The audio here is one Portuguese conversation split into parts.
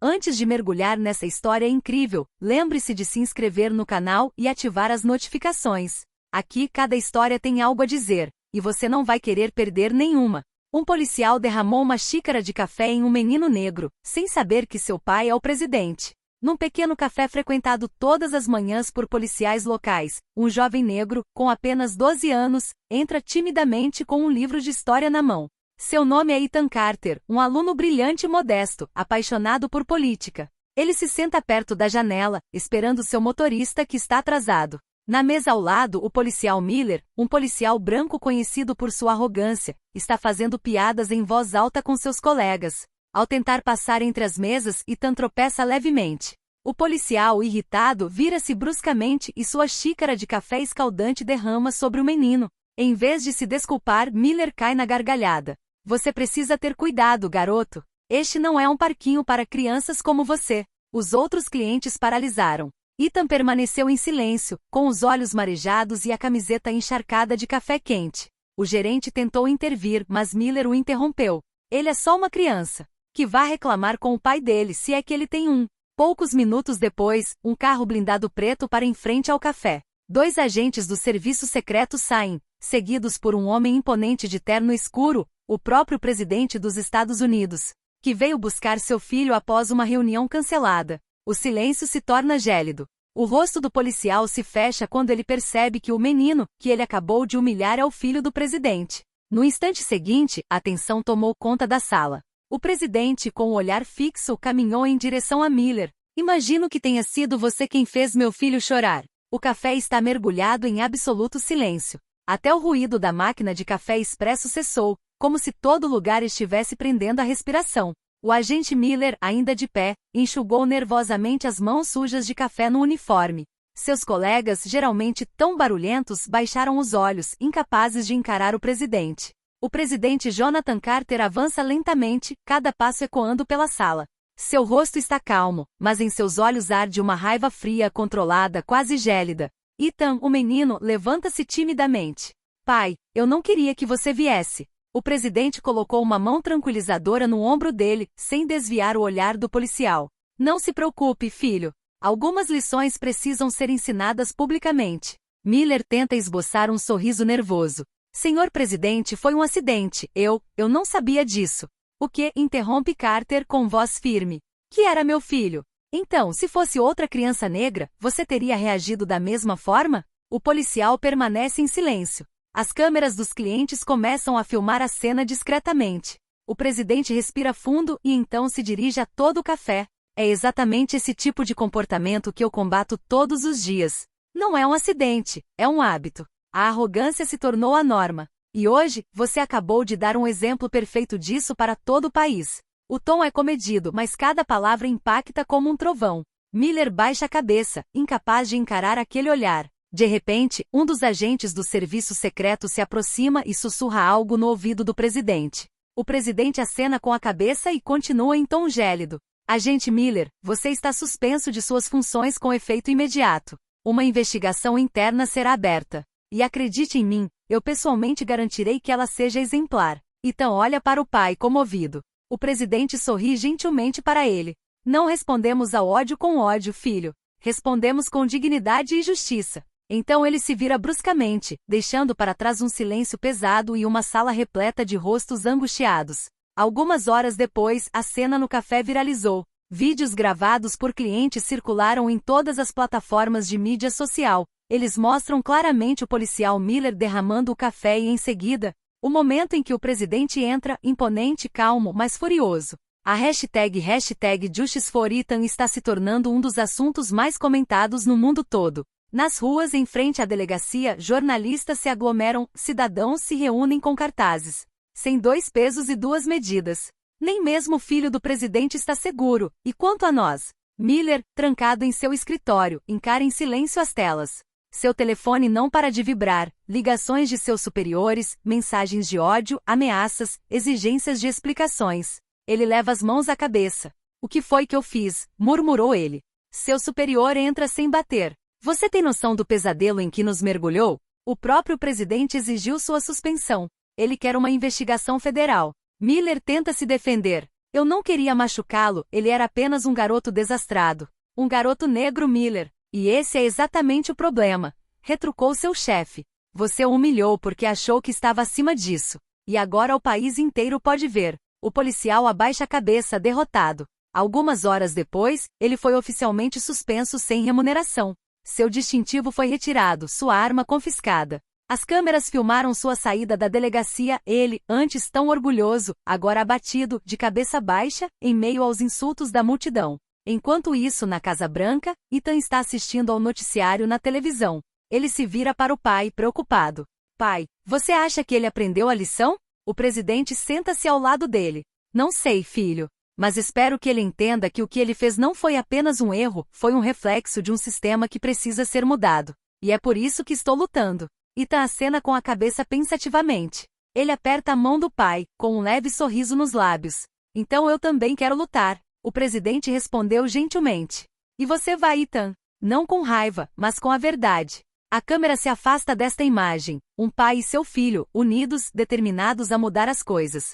Antes de mergulhar nessa história incrível, lembre-se de se inscrever no canal e ativar as notificações. Aqui cada história tem algo a dizer, e você não vai querer perder nenhuma. Um policial derramou uma xícara de café em um menino negro, sem saber que seu pai é o presidente. Num pequeno café frequentado todas as manhãs por policiais locais, um jovem negro, com apenas 12 anos, entra timidamente com um livro de história na mão. Seu nome é Ethan Carter, um aluno brilhante e modesto, apaixonado por política. Ele se senta perto da janela, esperando seu motorista que está atrasado. Na mesa ao lado, o policial Miller, um policial branco conhecido por sua arrogância, está fazendo piadas em voz alta com seus colegas. Ao tentar passar entre as mesas, Ethan tropeça levemente. O policial, irritado, vira-se bruscamente e sua xícara de café escaldante derrama sobre o menino. Em vez de se desculpar, Miller cai na gargalhada. Você precisa ter cuidado, garoto. Este não é um parquinho para crianças como você. Os outros clientes paralisaram. Ethan permaneceu em silêncio, com os olhos marejados e a camiseta encharcada de café quente. O gerente tentou intervir, mas Miller o interrompeu. Ele é só uma criança. Que vá reclamar com o pai dele, se é que ele tem um. Poucos minutos depois, um carro blindado preto para em frente ao café. 2 agentes do serviço secreto saem, seguidos por um homem imponente de terno escuro, o próprio presidente dos Estados Unidos, que veio buscar seu filho após uma reunião cancelada. O silêncio se torna gélido. O rosto do policial se fecha quando ele percebe que o menino, que ele acabou de humilhar, é o filho do presidente. No instante seguinte, a tensão tomou conta da sala. O presidente, com o olhar fixo, caminhou em direção a Miller. Imagino que tenha sido você quem fez meu filho chorar. O café está mergulhado em absoluto silêncio. Até o ruído da máquina de café expresso cessou, como se todo lugar estivesse prendendo a respiração. O agente Miller, ainda de pé, enxugou nervosamente as mãos sujas de café no uniforme. Seus colegas, geralmente tão barulhentos, baixaram os olhos, incapazes de encarar o presidente. O presidente Jonathan Carter avança lentamente, cada passo ecoando pela sala. Seu rosto está calmo, mas em seus olhos arde uma raiva fria, controlada, quase gélida. Ethan, o menino, levanta-se timidamente. Pai, eu não queria que você viesse. O presidente colocou uma mão tranquilizadora no ombro dele, sem desviar o olhar do policial. Não se preocupe, filho. Algumas lições precisam ser ensinadas publicamente. Miller tenta esboçar um sorriso nervoso. Senhor presidente, foi um acidente. Eu não sabia disso. O que? Interrompe Carter com voz firme. Que era meu filho? Então, se fosse outra criança negra, você teria reagido da mesma forma? O policial permanece em silêncio. As câmeras dos clientes começam a filmar a cena discretamente. O presidente respira fundo e então se dirige a todo o café. É exatamente esse tipo de comportamento que eu combato todos os dias. Não é um acidente, é um hábito. A arrogância se tornou a norma. E hoje, você acabou de dar um exemplo perfeito disso para todo o país. O tom é comedido, mas cada palavra impacta como um trovão. Miller baixa a cabeça, incapaz de encarar aquele olhar. De repente, um dos agentes do serviço secreto se aproxima e sussurra algo no ouvido do presidente. O presidente acena com a cabeça e continua em tom gélido. Agente Miller, você está suspenso de suas funções com efeito imediato. Uma investigação interna será aberta. E acredite em mim, eu pessoalmente garantirei que ela seja exemplar. Então olha para o pai comovido. O presidente sorri gentilmente para ele. Não respondemos ao ódio com ódio, filho. Respondemos com dignidade e justiça. Então ele se vira bruscamente, deixando para trás um silêncio pesado e uma sala repleta de rostos angustiados. Algumas horas depois, a cena no café viralizou. Vídeos gravados por clientes circularam em todas as plataformas de mídia social. Eles mostram claramente o policial Miller derramando o café e, em seguida, o momento em que o presidente entra, imponente, calmo, mas furioso. A hashtag #JusticeForEthan está se tornando um dos assuntos mais comentados no mundo todo. Nas ruas em frente à delegacia, jornalistas se aglomeram, cidadãos se reúnem com cartazes. Sem 2 pesos e 2 medidas. Nem mesmo o filho do presidente está seguro. E quanto a nós? Miller, trancado em seu escritório, encara em silêncio as telas. Seu telefone não para de vibrar, ligações de seus superiores, mensagens de ódio, ameaças, exigências de explicações. Ele leva as mãos à cabeça. O que foi que eu fiz? Murmurou ele. Seu superior entra sem bater. Você tem noção do pesadelo em que nos mergulhou? O próprio presidente exigiu sua suspensão. Ele quer uma investigação federal. Miller tenta se defender. Eu não queria machucá-lo, ele era apenas um garoto desastrado. Um garoto negro, Miller. E esse é exatamente o problema, retrucou seu chefe. Você o humilhou porque achou que estava acima disso. E agora o país inteiro pode ver. O policial abaixa a cabeça, derrotado. Algumas horas depois, ele foi oficialmente suspenso sem remuneração. Seu distintivo foi retirado, sua arma confiscada. As câmeras filmaram sua saída da delegacia, ele, antes tão orgulhoso, agora abatido, de cabeça baixa, em meio aos insultos da multidão. Enquanto isso, na Casa Branca, Ethan está assistindo ao noticiário na televisão. Ele se vira para o pai, preocupado. Pai, você acha que ele aprendeu a lição? O presidente senta-se ao lado dele. Não sei, filho. Mas espero que ele entenda que o que ele fez não foi apenas um erro, foi um reflexo de um sistema que precisa ser mudado. E é por isso que estou lutando. Ethan acena com a cabeça pensativamente. Ele aperta a mão do pai, com um leve sorriso nos lábios. Então eu também quero lutar. O presidente respondeu gentilmente. E você vai, Ethan? Não com raiva, mas com a verdade. A câmera se afasta desta imagem. Um pai e seu filho, unidos, determinados a mudar as coisas.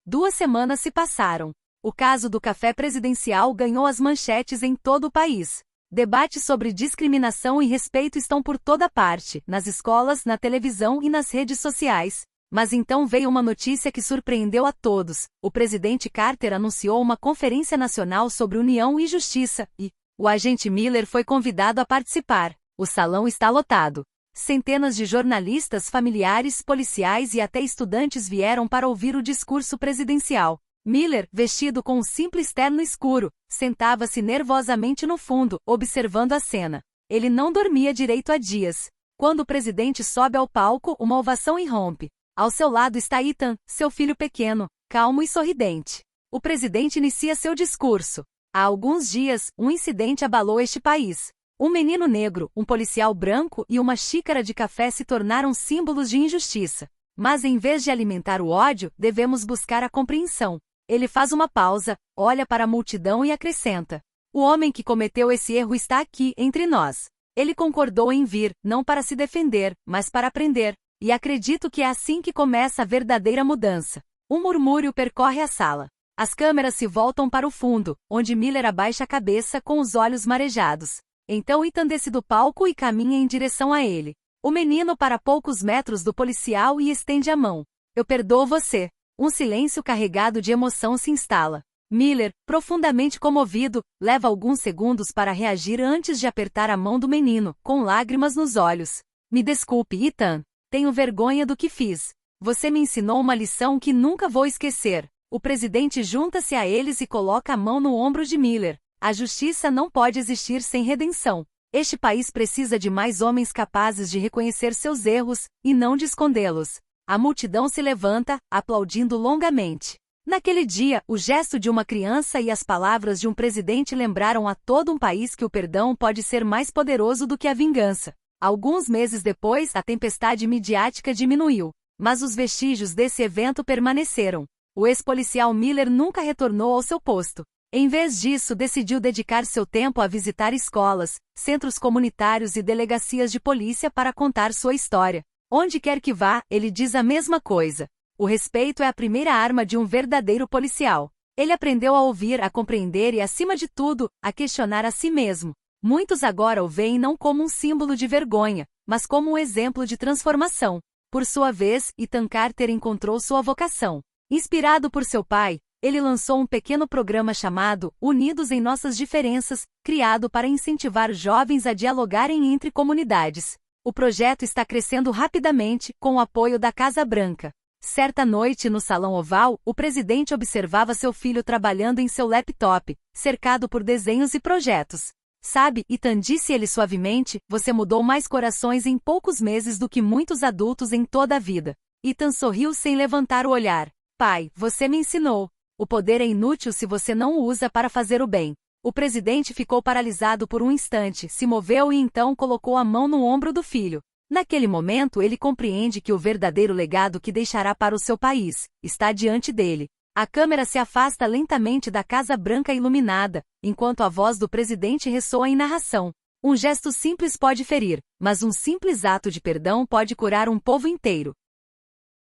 2 semanas se passaram. O caso do café presidencial ganhou as manchetes em todo o país. Debates sobre discriminação e respeito estão por toda parte, nas escolas, na televisão e nas redes sociais. Mas então veio uma notícia que surpreendeu a todos. O presidente Carter anunciou uma conferência nacional sobre união e justiça, e o agente Miller foi convidado a participar. O salão está lotado. Centenas de jornalistas, familiares, policiais e até estudantes vieram para ouvir o discurso presidencial. Miller, vestido com um simples terno escuro, sentava-se nervosamente no fundo, observando a cena. Ele não dormia direito há dias. Quando o presidente sobe ao palco, uma ovação irrompe. Ao seu lado está Ethan, seu filho pequeno, calmo e sorridente. O presidente inicia seu discurso. Há alguns dias, um incidente abalou este país. Um menino negro, um policial branco e uma xícara de café se tornaram símbolos de injustiça. Mas em vez de alimentar o ódio, devemos buscar a compreensão. Ele faz uma pausa, olha para a multidão e acrescenta. O homem que cometeu esse erro está aqui, entre nós. Ele concordou em vir, não para se defender, mas para aprender. E acredito que é assim que começa a verdadeira mudança. Um murmúrio percorre a sala. As câmeras se voltam para o fundo, onde Miller abaixa a cabeça com os olhos marejados. Então Ethan desce do palco e caminha em direção a ele. O menino para poucos metros do policial e estende a mão. Eu perdoo você. Um silêncio carregado de emoção se instala. Miller, profundamente comovido, leva alguns segundos para reagir antes de apertar a mão do menino, com lágrimas nos olhos. Me desculpe, Ethan. Tenho vergonha do que fiz. Você me ensinou uma lição que nunca vou esquecer. O presidente junta-se a eles e coloca a mão no ombro de Miller. A justiça não pode existir sem redenção. Este país precisa de mais homens capazes de reconhecer seus erros, e não de escondê-los. A multidão se levanta, aplaudindo longamente. Naquele dia, o gesto de uma criança e as palavras de um presidente lembraram a todo um país que o perdão pode ser mais poderoso do que a vingança. Alguns meses depois, a tempestade midiática diminuiu. Mas os vestígios desse evento permaneceram. O ex-policial Miller nunca retornou ao seu posto. Em vez disso, decidiu dedicar seu tempo a visitar escolas, centros comunitários e delegacias de polícia para contar sua história. Onde quer que vá, ele diz a mesma coisa. O respeito é a primeira arma de um verdadeiro policial. Ele aprendeu a ouvir, a compreender e, acima de tudo, a questionar a si mesmo. Muitos agora o veem não como um símbolo de vergonha, mas como um exemplo de transformação. Por sua vez, Ethan Carter encontrou sua vocação. Inspirado por seu pai, ele lançou um pequeno programa chamado Unidos em Nossas Diferenças, criado para incentivar jovens a dialogarem entre comunidades. O projeto está crescendo rapidamente, com o apoio da Casa Branca. Certa noite no Salão Oval, o presidente observava seu filho trabalhando em seu laptop, cercado por desenhos e projetos. Sabe, Ethan, disse ele suavemente, você mudou mais corações em poucos meses do que muitos adultos em toda a vida. Ethan sorriu sem levantar o olhar. Pai, você me ensinou. O poder é inútil se você não o usa para fazer o bem. O presidente ficou paralisado por um instante, se moveu e então colocou a mão no ombro do filho. Naquele momento ele compreende que o verdadeiro legado que deixará para o seu país está diante dele. A câmera se afasta lentamente da Casa Branca iluminada, enquanto a voz do presidente ressoa em narração. Um gesto simples pode ferir, mas um simples ato de perdão pode curar um povo inteiro.